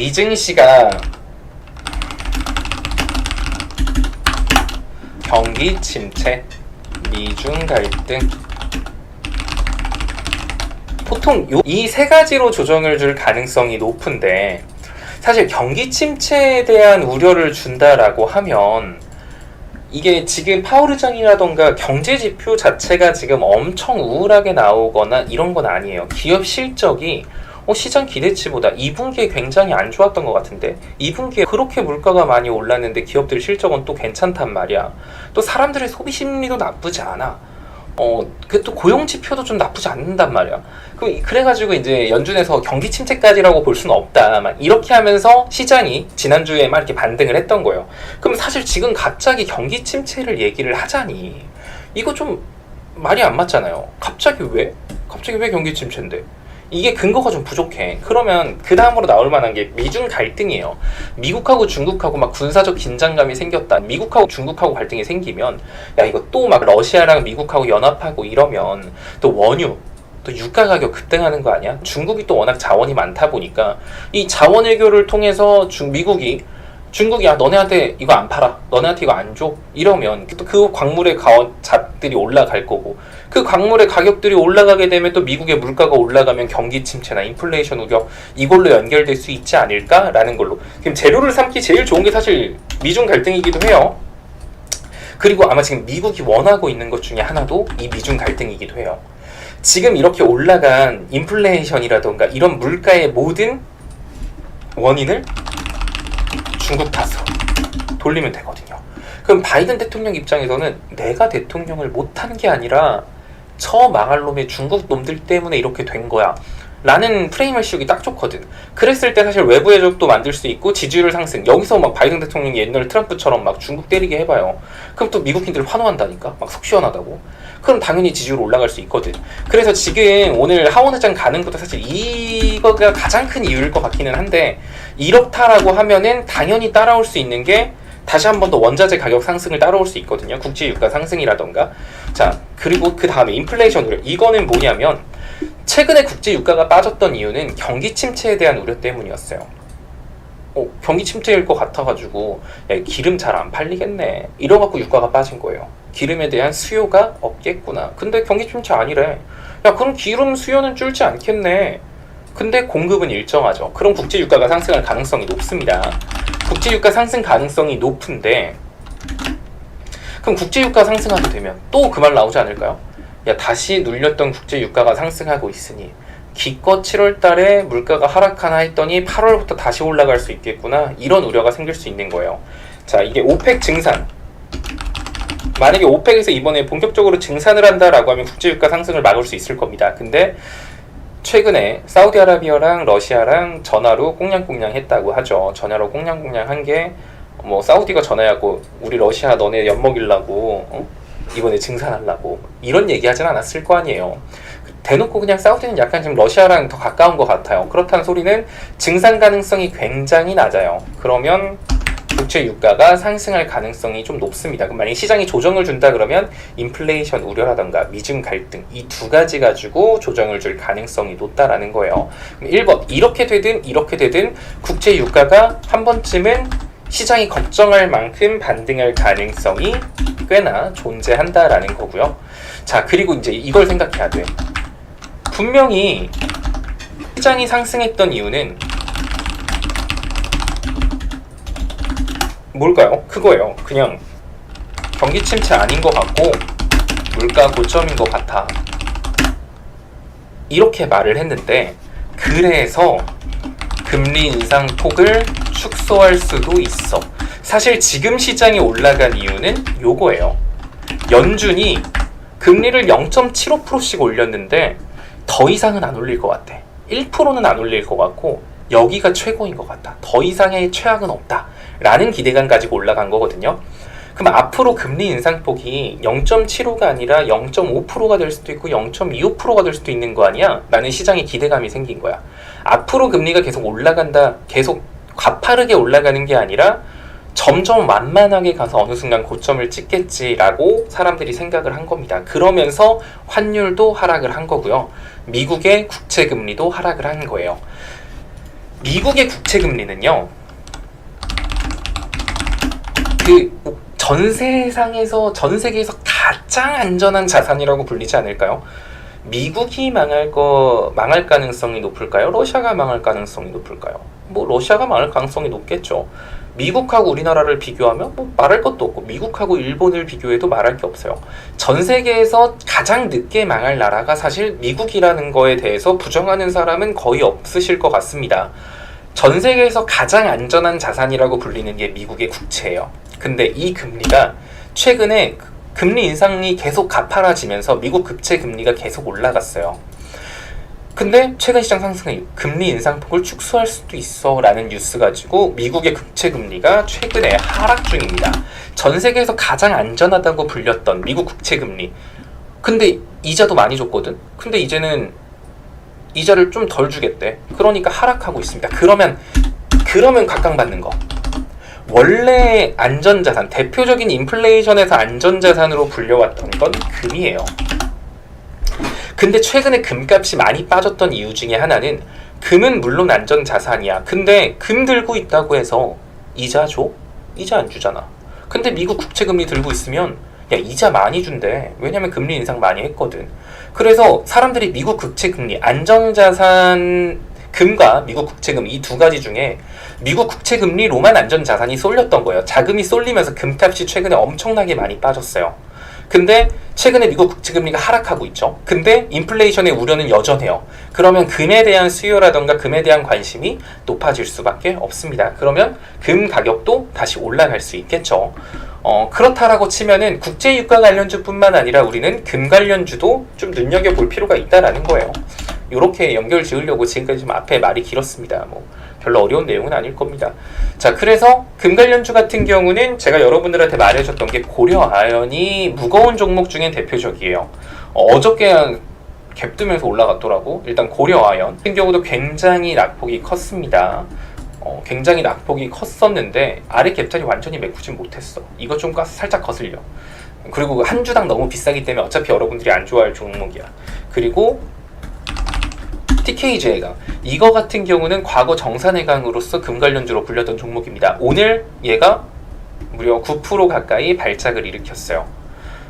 미증시가 경기 침체, 미중 갈등, 보통 이 세 가지로 조정을 줄 가능성이 높은데, 사실 경기 침체에 대한 우려를 준다라고 하면 이게 지금 파월 의장이라던가 경제 지표 자체가 지금 엄청 우울하게 나오거나 이런 건 아니에요. 기업 실적이 시장 기대치보다 2분기에 굉장히 안 좋았던 것 같은데 2분기에 그렇게 물가가 많이 올랐는데 기업들 실적은 또 괜찮단 말이야. 또 사람들의 소비 심리도 나쁘지 않아. 그 또 고용 지표도 좀 나쁘지 않는단 말이야. 그래가지고 이제 연준에서 경기 침체까지라고 볼 수는 없다. 막 이렇게 하면서 시장이 지난주에 막 이렇게 반등을 했던 거예요. 그럼 사실 지금 갑자기 경기 침체를 얘기를 하자니 이거 좀 말이 안 맞잖아요. 갑자기 왜 경기 침체인데? 이게 근거가 좀 부족해. 그러면 그 다음으로 나올 만한 게 미중 갈등이에요. 미국하고 중국하고 막 군사적 긴장감이 생겼다. 미국하고 중국하고 갈등이 생기면 야 이거 또 막 러시아랑 미국하고 연합하고 이러면 또 원유 또 유가 가격 급등하는 거 아니야? 중국이 또 워낙 자원이 많다 보니까 이 자원 외교를 통해서 중국이 너네한테 이거 안 팔아, 너네한테 이거 안 줘, 이러면 또 그 광물의 잣들이 올라갈 거고, 그 광물의 가격들이 올라가게 되면 또 미국의 물가가 올라가면 경기 침체나 인플레이션 우려 이걸로 연결될 수 있지 않을까라는 걸로. 지금 재료를 삼기 제일 좋은 게 사실 미중 갈등이기도 해요. 그리고 아마 지금 미국이 원하고 있는 것 중에 하나도 이 미중 갈등이기도 해요. 지금 이렇게 올라간 인플레이션이라던가 이런 물가의 모든 원인을 중국 탓으로 돌리면 되거든요. 그럼 바이든 대통령 입장에서는 내가 대통령을 못한 게 아니라 저 망할 놈의 중국 놈들 때문에 이렇게 된 거야 라는 프레임을 씌우기 딱 좋거든. 그랬을 때 사실 외부 해적도 만들 수 있고 지지율 상승. 여기서 막 바이든 대통령이 옛날 트럼프처럼 막 중국 때리게 해봐요. 그럼 또 미국인들 환호한다니까? 막 속 시원하다고? 그럼 당연히 지지율 올라갈 수 있거든. 그래서 지금 오늘 하원 의장 가는 것도 사실 이거가 가장 큰 이유일 것 같기는 한데, 이렇다라고 하면은 당연히 따라올 수 있는 게 다시 한 번 더 원자재 가격 상승을 따라올 수 있거든요. 국제 유가 상승이라던가. 자, 그리고 그 다음에 인플레이션 우려. 이거는 뭐냐면 최근에 국제 유가가 빠졌던 이유는 경기 침체에 대한 우려 때문이었어요. 경기 침체일 것 같아가지고 야, 기름 잘 안 팔리겠네 이러갖고 유가가 빠진 거예요. 기름에 대한 수요가 없겠구나. 근데 경기 침체 아니래. 야 그럼 기름 수요는 줄지 않겠네. 근데 공급은 일정하죠. 그럼 국제 유가가 상승할 가능성이 높습니다. 국제 유가 상승 가능성이 높은데, 그럼 국제 유가 상승하게 되면 또 그 말 나오지 않을까요? 야 다시 눌렸던 국제 유가가 상승하고 있으니 기껏 7월 달에 물가가 하락하나 했더니 8월부터 다시 올라갈 수 있겠구나. 이런 우려가 생길 수 있는 거예요. 자, 이게 오펙 증산. 만약에 오펙에서 이번에 본격적으로 증산을 한다라고 하면 국제유가 상승을 막을 수 있을 겁니다. 근데 최근에 사우디아라비아랑 러시아랑 전화로 꽁냥꽁냥 했다고 하죠. 전화로 꽁냥꽁냥 한 게 사우디가 전화하고 우리 러시아 너네 엿먹이려고 이번에 증산하려고 이런 얘기 하진 않았을 거 아니에요. 대놓고 그냥 사우디는 약간 지금 러시아랑 더 가까운 것 같아요. 그렇다는 소리는 증산 가능성이 굉장히 낮아요. 그러면 국제 유가가 상승할 가능성이 좀 높습니다. 그럼 만약에 시장이 조정을 준다 그러면 인플레이션 우려라던가 미중 갈등 이 두 가지 가지고 조정을 줄 가능성이 높다라는 거예요. 그럼 1번 이렇게 되든 국제 유가가 한 번쯤은 시장이 걱정할 만큼 반등할 가능성이 꽤나 존재한다라는 거고요. 자, 그리고 이제 이걸 생각해야 돼. 분명히 시장이 상승했던 이유는 뭘까요? 그거예요. 그냥 경기 침체 아닌 것 같고 물가 고점인 것 같아. 이렇게 말을 했는데, 그래서 금리 인상 폭을 축소할 수도 있어. 사실 지금 시장이 올라간 이유는 요거예요. 연준이 금리를 0.75%씩 올렸는데 더 이상은 안 올릴 것 같아. 1%는 안 올릴 것 같고 여기가 최고인 것 같다. 더 이상의 최악은 없다 라는 기대감 가지고 올라간 거거든요. 그럼 앞으로 금리 인상폭이 0.75가 아니라 0.5%가 될 수도 있고 0.25%가 될 수도 있는 거 아니야? 라는 시장의 기대감이 생긴 거야. 앞으로 금리가 계속 올라간다, 계속 가파르게 올라가는 게 아니라 점점 완만하게 가서 어느 순간 고점을 찍겠지라고 사람들이 생각을 한 겁니다. 그러면서 환율도 하락을 한 거고요. 미국의 국채금리도 하락을 한 거예요. 미국의 국채 금리는요. 그 전 세상에서 전 세계에서 가장 안전한 자산이라고 불리지 않을까요? 미국이 망할 가능성이 높을까요? 러시아가 망할 가능성이 높을까요? 뭐 러시아가 망할 가능성이 높겠죠. 미국하고 우리나라를 비교하면 뭐 말할 것도 없고 미국하고 일본을 비교해도 말할 게 없어요. 전 세계에서 가장 늦게 망할 나라가 사실 미국이라는 거에 대해서 부정하는 사람은 거의 없으실 것 같습니다. 전 세계에서 가장 안전한 자산이라고 불리는 게 미국의 국채예요. 근데 이 금리가 최근에 금리 인상이 계속 가파라지면서 미국 국채 금리가 계속 올라갔어요. 근데 최근 시장 상승은 금리 인상폭을 축소할 수도 있어 라는 뉴스 가지고 미국의 국채 금리가 최근에 하락 중입니다. 전 세계에서 가장 안전하다고 불렸던 미국 국채 금리, 근데 이자도 많이 줬거든? 근데 이제는 이자를 좀 덜 주겠대. 그러니까 하락하고 있습니다. 그러면 각광받는 거, 원래 안전자산, 대표적인 인플레이션에서 안전자산으로 불려왔던 건 금이에요. 근데 최근에 금값이 많이 빠졌던 이유 중에 하나는, 금은 물론 안전자산이야. 근데 금 들고 있다고 해서 이자 줘? 이자 안 주잖아. 근데 미국 국채금리 들고 있으면 야, 이자 많이 준대. 왜냐면 금리 인상 많이 했거든. 그래서 사람들이 미국 국채금리, 안전자산 금과 미국 국채금 이 두 가지 중에 미국 국채금리로만 안전자산이 쏠렸던 거예요. 자금이 쏠리면서 금값이 최근에 엄청나게 많이 빠졌어요. 근데 최근에 미국 국채금리가 하락하고 있죠. 근데 인플레이션의 우려는 여전해요. 그러면 금에 대한 수요라던가 금에 대한 관심이 높아질 수밖에 없습니다. 그러면 금 가격도 다시 올라갈 수 있겠죠. 그렇다라고 치면은 국제유가 관련주뿐만 아니라 우리는 금 관련주도 좀 눈여겨볼 필요가 있다라는 거예요. 이렇게 연결 지으려고 지금까지 좀 앞에 말이 길었습니다. 뭐 별로 어려운 내용은 아닐 겁니다. 자, 그래서 금 관련주 같은 경우는 제가 여러분들한테 말해줬던 게 고려아연이 무거운 종목 중에 대표적이에요. 어저께 갭 뜨면서 올라갔더라고. 일단 고려아연 같은 경우도 굉장히 낙폭이 컸습니다. 굉장히 낙폭이 컸었는데 아래 갭자리 완전히 메꾸진 못했어. 이거 좀 살짝 거슬려. 그리고 한 주당 너무 비싸기 때문에 어차피 여러분들이 안 좋아할 종목이야. 그리고 TKJ가 이거 같은 경우는 과거 정산해강으로서 금 관련주로 불렸던 종목입니다. 오늘 얘가 무려 9% 가까이 발작을 일으켰어요.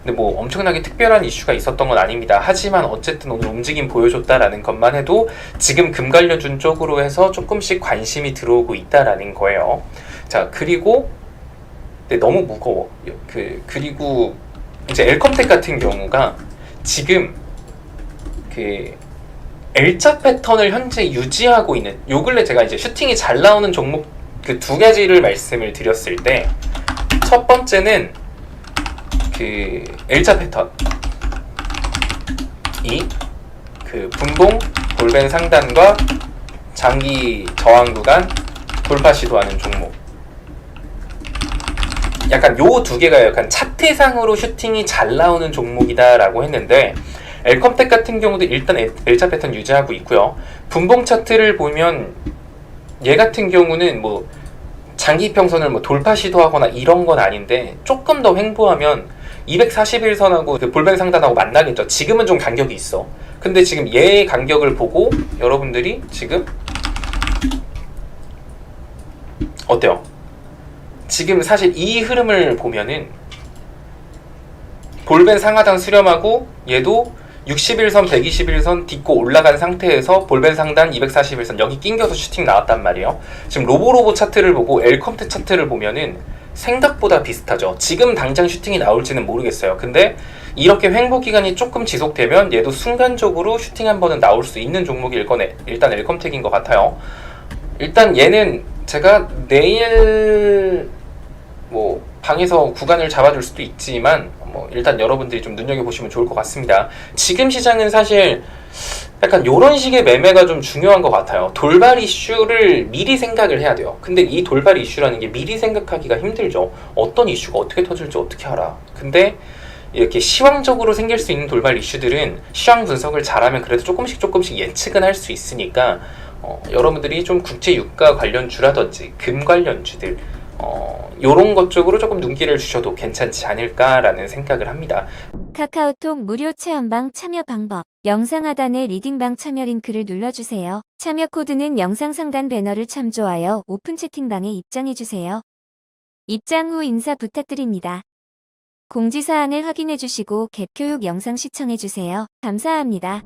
근데 뭐 엄청나게 특별한 이슈가 있었던 건 아닙니다. 하지만 어쨌든 오늘 움직임 보여줬다라는 것만 해도 지금 금 관련주 쪽으로 해서 조금씩 관심이 들어오고 있다라는 거예요. 자, 그리고 너무 무거워. 그리고 이제 엘컴텍 같은 경우가 지금 L자 패턴을 현재 유지하고 있는, 요 근래 제가 이제 슈팅이 잘 나오는 종목 그 두 가지를 말씀을 드렸을 때, 첫 번째는 L자 패턴, 분봉 볼벤 상단과 장기 저항 구간 돌파 시도하는 종목, 약간 요 두 개가 약간 차트상으로 슈팅이 잘 나오는 종목이다라고 했는데, 엘컴텍 같은 경우도 일단 L자 패턴 유지하고 있고요. 분봉 차트를 보면 얘 같은 경우는 뭐 장기 평선을 뭐 돌파 시도하거나 이런 건 아닌데, 조금 더 횡보하면 241선하고 그 볼벤 상단하고 만나겠죠. 지금은 좀 간격이 있어. 근데 지금 얘의 간격을 보고 여러분들이 지금 어때요? 지금 사실 이 흐름을 보면은 볼벤 상하단 수렴하고 얘도 61선, 121선 딛고 올라간 상태에서 볼벤 상단 241선 여기 낑겨서 슈팅 나왔단 말이에요. 지금 로보로보 차트를 보고 엘컴텍 차트를 보면은 생각보다 비슷하죠. 지금 당장 슈팅이 나올지는 모르겠어요. 근데 이렇게 횡보 기간이 조금 지속되면 얘도 순간적으로 슈팅 한 번은 나올 수 있는 종목일 거네. 일단 엘컴텍인 것 같아요. 일단 얘는 제가 내일 뭐 방에서 구간을 잡아줄 수도 있지만 뭐 일단 여러분들이 좀 눈여겨보시면 좋을 것 같습니다. 지금 시장은 사실 약간 요런 식의 매매가 좀 중요한 것 같아요. 돌발 이슈를 미리 생각을 해야 돼요. 근데 이 돌발 이슈라는 게 미리 생각하기가 힘들죠. 어떤 이슈가 어떻게 터질지 어떻게 알아. 근데 이렇게 시황적으로 생길 수 있는 돌발 이슈들은 시황 분석을 잘하면 그래도 조금씩 예측은 할 수 있으니까 여러분들이 좀 국제 유가 관련주라든지 금 관련주들 요런 것 쪽으로 조금 눈길을 주셔도 괜찮지 않을까라는 생각을 합니다. 카카오톡 무료 체험방 참여 방법, 영상 하단의 리딩방 참여 링크를 눌러주세요. 참여 코드는 영상 상단 배너를 참조하여 오픈 채팅방에 입장해주세요. 입장 후 인사 부탁드립니다. 공지사항을 확인해주시고 갭 교육 영상 시청해주세요. 감사합니다.